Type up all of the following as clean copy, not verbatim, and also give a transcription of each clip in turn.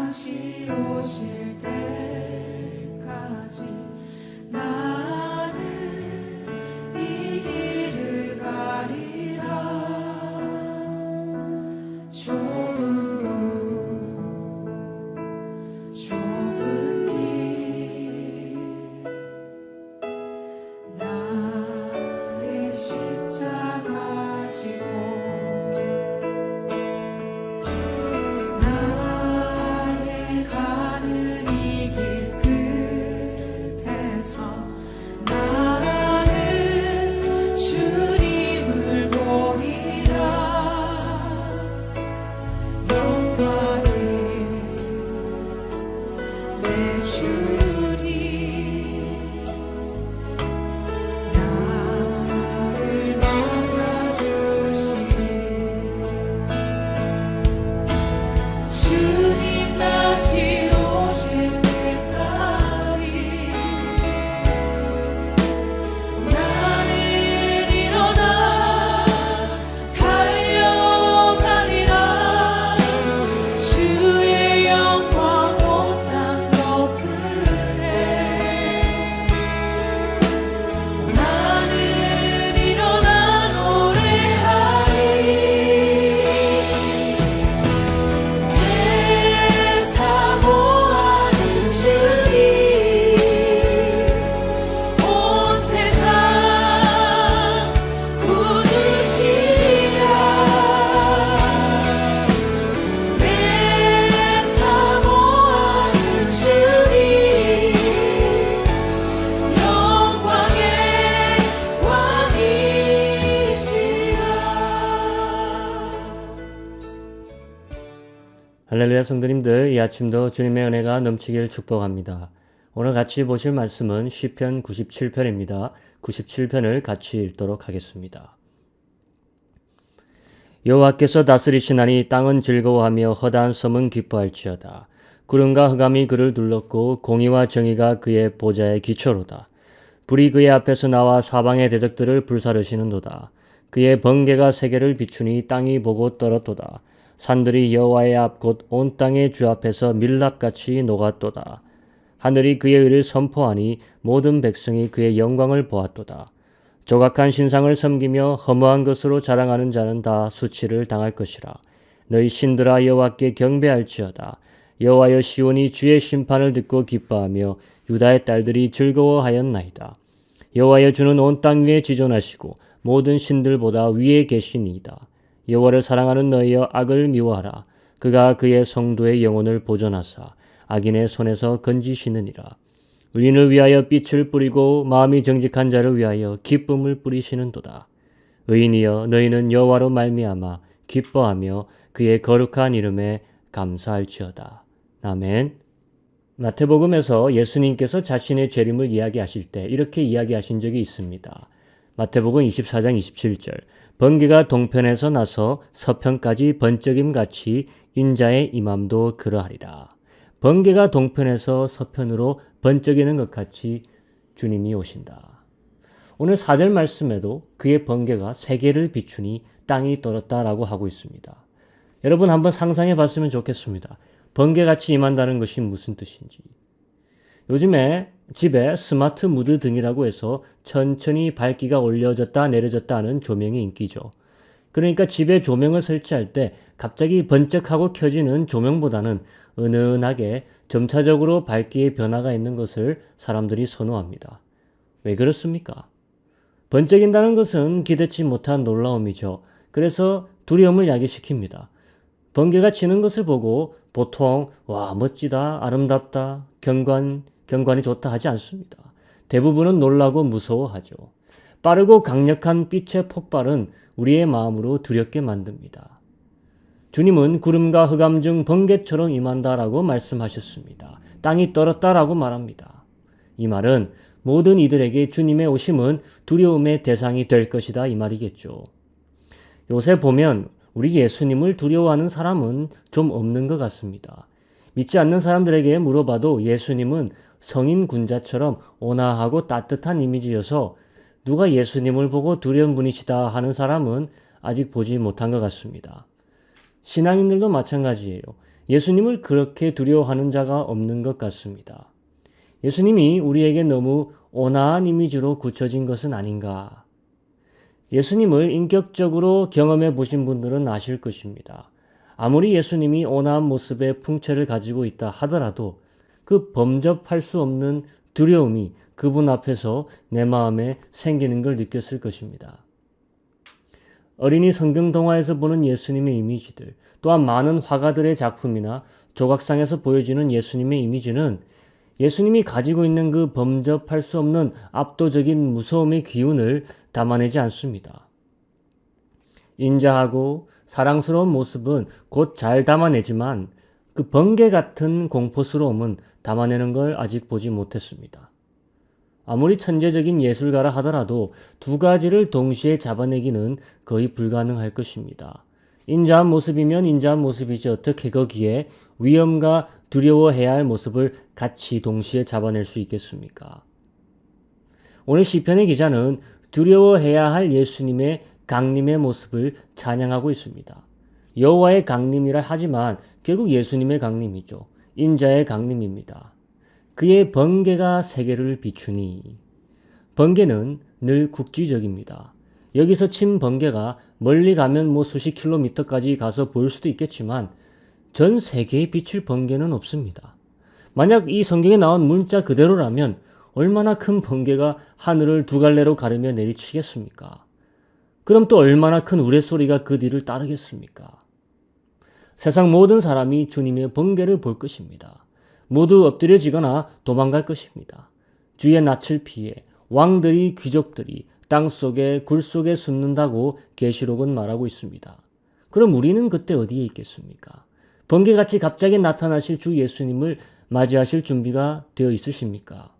다시 오실 때까지 나는 이 길을 가리라. 좁은 문 좁은 길 나의 십자가 지고 나의 가는 이 길 끝에서 나는 주님을 보리라. 영광의 내 주님 나를 맞아주시니 주님 다시 오실 때까지 나는 일어나 달려가리라. 주의 영광 온 땅 덮을 때 나는 일어나 노래하리. 내 사모하는 주님 온 세상 구주시라. 내 사모하는 주님 영광의 왕이시라. 할렐루야 성도님들, 이 아침도 주님의 은혜가 넘치길 축복합니다. 오늘 같이 보실 말씀은 시편 97편입니다. 97편을 같이 읽도록 하겠습니다. 여호와께서 다스리시나니 땅은 즐거워하며 허다한 섬은 기뻐할지어다. 구름과 흑암이 그를 둘렀고 공의와 정의가 그의 보좌의 기초로다. 불이 그의 앞에서 나와 사방의 대적들을 불사르시는도다. 그의 번개가 세계를 비추니 땅이 보고 떨었도다. 산들이 여호와의 앞 곧 온 땅의 주 앞에서 밀랍같이 녹았도다. 하늘이 그의 의를 선포하니 모든 백성이 그의 영광을 보았도다. 조각한 신상을 섬기며 허무한 것으로 자랑하는 자는 다 수치를 당할 것이라. 너희 신들아 여호와께 경배할지어다. 여호와여 시온이 주의 심판을 듣고 기뻐하며 유다의 딸들이 즐거워하였나이다. 여호와여 주는 온 땅 위에 지존하시고 모든 신들보다 위에 계시니이다. 여호와를 사랑하는 너희여 악을 미워하라. 그가 그의 성도의 영혼을 보존하사 악인의 손에서 건지시느니라. 의인을 위하여 빛을 뿌리고 마음이 정직한 자를 위하여 기쁨을 뿌리시는도다. 의인이여 너희는 여호와로 말미암아 기뻐하며 그의 거룩한 이름에 감사할지어다. 아멘. 마태복음에서 예수님께서 자신의 재림을 이야기하실 때 이렇게 이야기하신 적이 있습니다. 마태복음 24장 27절 번개가 동편에서 나서 서편까지 번쩍임같이 인자의 임함도 그러하리라. 번개가 동편에서 서편으로 번쩍이는 것 같이 주님이 오신다. 오늘 4절 말씀에도 그의 번개가 세계를 비추니 땅이 떨었다라고 하고 있습니다. 여러분 한번 상상해 봤으면 좋겠습니다. 번개같이 임한다는 것이 무슨 뜻인지. 요즘에 집에 스마트 무드 등이라고 해서 천천히 밝기가 올려졌다 내려졌다 하는 조명이 인기죠. 그러니까 집에 조명을 설치할 때 갑자기 번쩍하고 켜지는 조명보다는 은은하게 점차적으로 밝기의 변화가 있는 것을 사람들이 선호합니다. 왜 그렇습니까? 번쩍인다는 것은 기대치 못한 놀라움이죠. 그래서 두려움을 야기시킵니다. 번개가 치는 것을 보고 보통 와 멋지다, 아름답다, 경관이 좋다 하지 않습니다. 대부분은 놀라고 무서워하죠. 빠르고 강력한 빛의 폭발은 우리의 마음으로 두렵게 만듭니다. 주님은 구름과 흑암 중 번개처럼 임한다라고 말씀하셨습니다. 땅이 떨었다라고 말합니다. 이 말은 모든 이들에게 주님의 오심은 두려움의 대상이 될 것이다 이 말이겠죠. 요새 보면 우리 예수님을 두려워하는 사람은 좀 없는 것 같습니다. 믿지 않는 사람들에게 물어봐도 예수님은 성인 군자처럼 온화하고 따뜻한 이미지여서 누가 예수님을 보고 두려운 분이시다 하는 사람은 아직 보지 못한 것 같습니다. 신앙인들도 마찬가지예요. 예수님을 그렇게 두려워하는 자가 없는 것 같습니다. 예수님이 우리에게 너무 온화한 이미지로 굳혀진 것은 아닌가. 예수님을 인격적으로 경험해 보신 분들은 아실 것입니다. 아무리 예수님이 온화한 모습의 풍채를 가지고 있다 하더라도 그 범접할 수 없는 두려움이 그분 앞에서 내 마음에 생기는 걸 느꼈을 것입니다. 어린이 성경 동화에서 보는 예수님의 이미지들, 또한 많은 화가들의 작품이나 조각상에서 보여지는 예수님의 이미지는 예수님이 가지고 있는 그 범접할 수 없는 압도적인 무서움의 기운을 담아내지 않습니다. 인자하고 사랑스러운 모습은 곧 잘 담아내지만 그 번개 같은 공포스러움은 담아내는 걸 아직 보지 못했습니다. 아무리 천재적인 예술가라 하더라도 두 가지를 동시에 잡아내기는 거의 불가능할 것입니다. 인자한 모습이면 인자한 모습이지 어떻게 거기에 위험과 두려워해야 할 모습을 같이 동시에 잡아낼 수 있겠습니까? 오늘 시편의 기자는 두려워해야 할 예수님의 강림의 모습을 찬양하고 있습니다. 여호와의 강림이라 하지만 결국 예수님의 강림이죠. 인자의 강림입니다. 그의 번개가 세계를 비추니. 번개는 늘 국지적입니다. 여기서 친 번개가 멀리 가면 수십 킬로미터까지 가서 보일 수도 있겠지만 전 세계에 비칠 번개는 없습니다. 만약 이 성경에 나온 문자 그대로라면 얼마나 큰 번개가 하늘을 두 갈래로 가르며 내리치겠습니까? 그럼 또 얼마나 큰 우레소리가 그 뒤를 따르겠습니까? 세상 모든 사람이 주님의 번개를 볼 것입니다. 모두 엎드려지거나 도망갈 것입니다. 주의 낯을 피해 왕들이 귀족들이 땅속에 굴 속에 숨는다고 계시록은 말하고 있습니다. 그럼 우리는 그때 어디에 있겠습니까? 번개같이 갑자기 나타나실 주 예수님을 맞이하실 준비가 되어 있으십니까?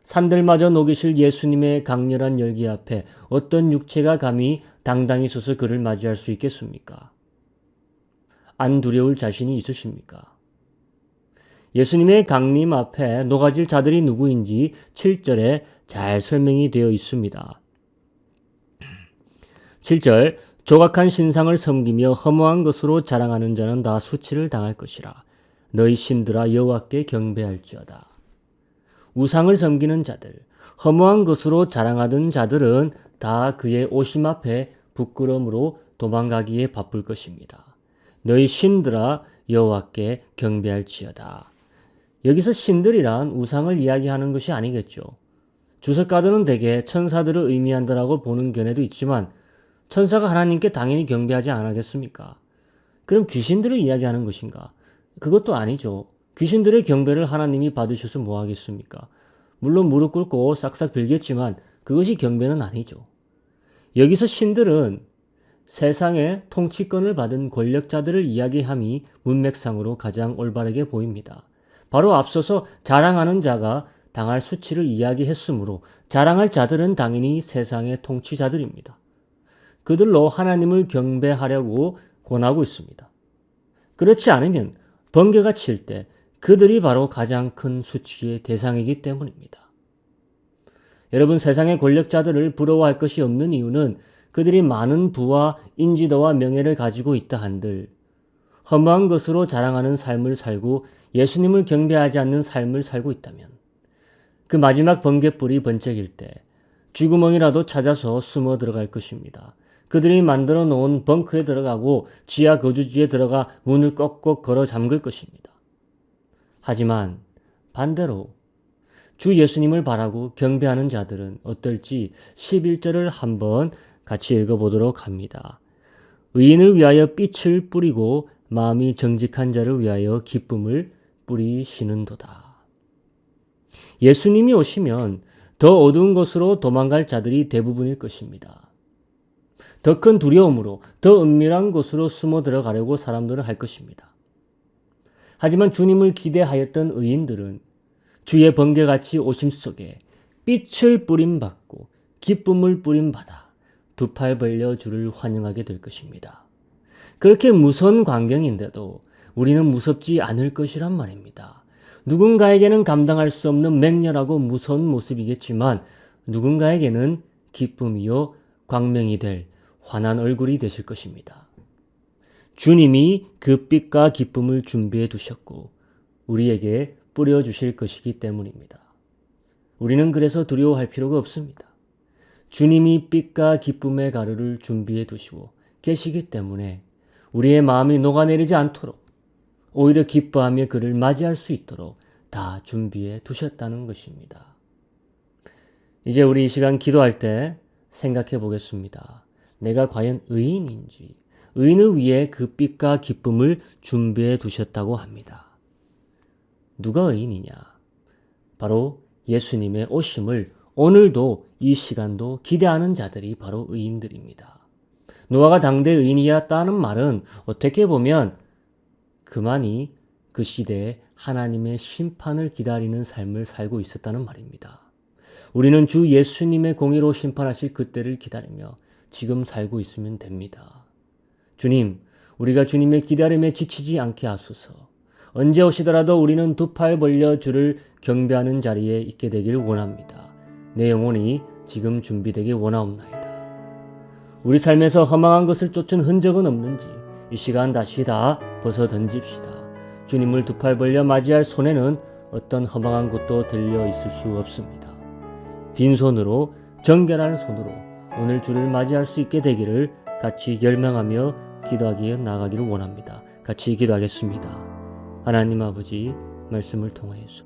산들마저 녹이실 예수님의 강렬한 열기 앞에 어떤 육체가 감히 당당히 서서 그를 맞이할 수 있겠습니까? 안 두려울 자신이 있으십니까? 예수님의 강림 앞에 녹아질 자들이 누구인지 7절에 잘 설명이 되어 있습니다. 7절, 조각한 신상을 섬기며 허무한 것으로 자랑하는 자는 다 수치를 당할 것이라. 너희 신들아 여호와께 경배할지어다. 우상을 섬기는 자들, 허무한 것으로 자랑하던 자들은 다 그의 오심 앞에 부끄러움으로 도망가기에 바쁠 것입니다. 너희 신들아 여호와께 경배할지어다. 여기서 신들이란 우상을 이야기하는 것이 아니겠죠. 주석가들은 대개 천사들을 의미한다라고 보는 견해도 있지만 천사가 하나님께 당연히 경배하지 않겠습니까? 그럼 귀신들을 이야기하는 것인가? 그것도 아니죠. 귀신들의 경배를 하나님이 받으셔서 뭐 하겠습니까? 물론 무릎 꿇고 싹싹 빌겠지만 그것이 경배는 아니죠. 여기서 신들은 세상의 통치권을 받은 권력자들을 이야기함이 문맥상으로 가장 올바르게 보입니다. 바로 앞서서 자랑하는 자가 당할 수치를 이야기했으므로 자랑할 자들은 당연히 세상의 통치자들입니다. 그들로 하나님을 경배하려고 권하고 있습니다. 그렇지 않으면 번개가 칠 때 그들이 바로 가장 큰 수치의 대상이기 때문입니다. 여러분, 세상의 권력자들을 부러워할 것이 없는 이유는 그들이 많은 부와 인지도와 명예를 가지고 있다 한들 허무한 것으로 자랑하는 삶을 살고 예수님을 경배하지 않는 삶을 살고 있다면 그 마지막 번갯불이 번쩍일 때 쥐구멍이라도 찾아서 숨어 들어갈 것입니다. 그들이 만들어 놓은 벙커에 들어가고 지하 거주지에 들어가 문을 꼭꼭 걸어 잠글 것입니다. 하지만 반대로 주 예수님을 바라고 경배하는 자들은 어떨지 11절을 한번 같이 읽어보도록 합니다. 의인을 위하여 빛을 뿌리고 마음이 정직한 자를 위하여 기쁨을 뿌리시는도다. 예수님이 오시면 더 어두운 곳으로 도망갈 자들이 대부분일 것입니다. 더 큰 두려움으로 더 은밀한 곳으로 숨어 들어가려고 사람들은 할 것입니다. 하지만 주님을 기대하였던 의인들은 주의 번개같이 오심 속에 빛을 뿌림받고 기쁨을 뿌림받아 두 팔 벌려 주를 환영하게 될 것입니다. 그렇게 무서운 광경인데도 우리는 무섭지 않을 것이란 말입니다. 누군가에게는 감당할 수 없는 맹렬하고 무서운 모습이겠지만 누군가에게는 기쁨이요 광명이 될 환한 얼굴이 되실 것입니다. 주님이 그 빛과 기쁨을 준비해 두셨고 우리에게 뿌려주실 것이기 때문입니다. 우리는 그래서 두려워할 필요가 없습니다. 주님이 빛과 기쁨의 가루를 준비해 두시고 계시기 때문에 우리의 마음이 녹아내리지 않도록 오히려 기뻐하며 그를 맞이할 수 있도록 다 준비해 두셨다는 것입니다. 이제 우리 이 시간 기도할 때 생각해 보겠습니다. 내가 과연 의인인지, 의인을 위해 그 빛과 기쁨을 준비해 두셨다고 합니다. 누가 의인이냐? 바로 예수님의 오심을 오늘도 이 시간도 기대하는 자들이 바로 의인들입니다. 노아가 당대 의인이었다는 말은 어떻게 보면 그만이 그 시대에 하나님의 심판을 기다리는 삶을 살고 있었다는 말입니다. 우리는 주 예수님의 공의로 심판하실 그때를 기다리며 지금 살고 있으면 됩니다. 주님, 우리가 주님의 기다림에 지치지 않게 하소서. 언제 오시더라도 우리는 두 팔 벌려 주를 경배하는 자리에 있게 되길 원합니다. 내 영혼이 지금 준비되길 원하옵나이다. 우리 삶에서 허망한 것을 쫓은 흔적은 없는지 이 시간 다시 다 벗어 던집시다. 주님을 두 팔 벌려 맞이할 손에는 어떤 허망한 것도 들려 있을 수 없습니다. 빈손으로 정결한 손으로 오늘 주를 맞이할 수 있게 되기를 같이 열망하며 기도하기에 나가기를 원합니다. 같이 기도하겠습니다. 하나님 아버지, 말씀을 통하여서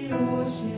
이루시네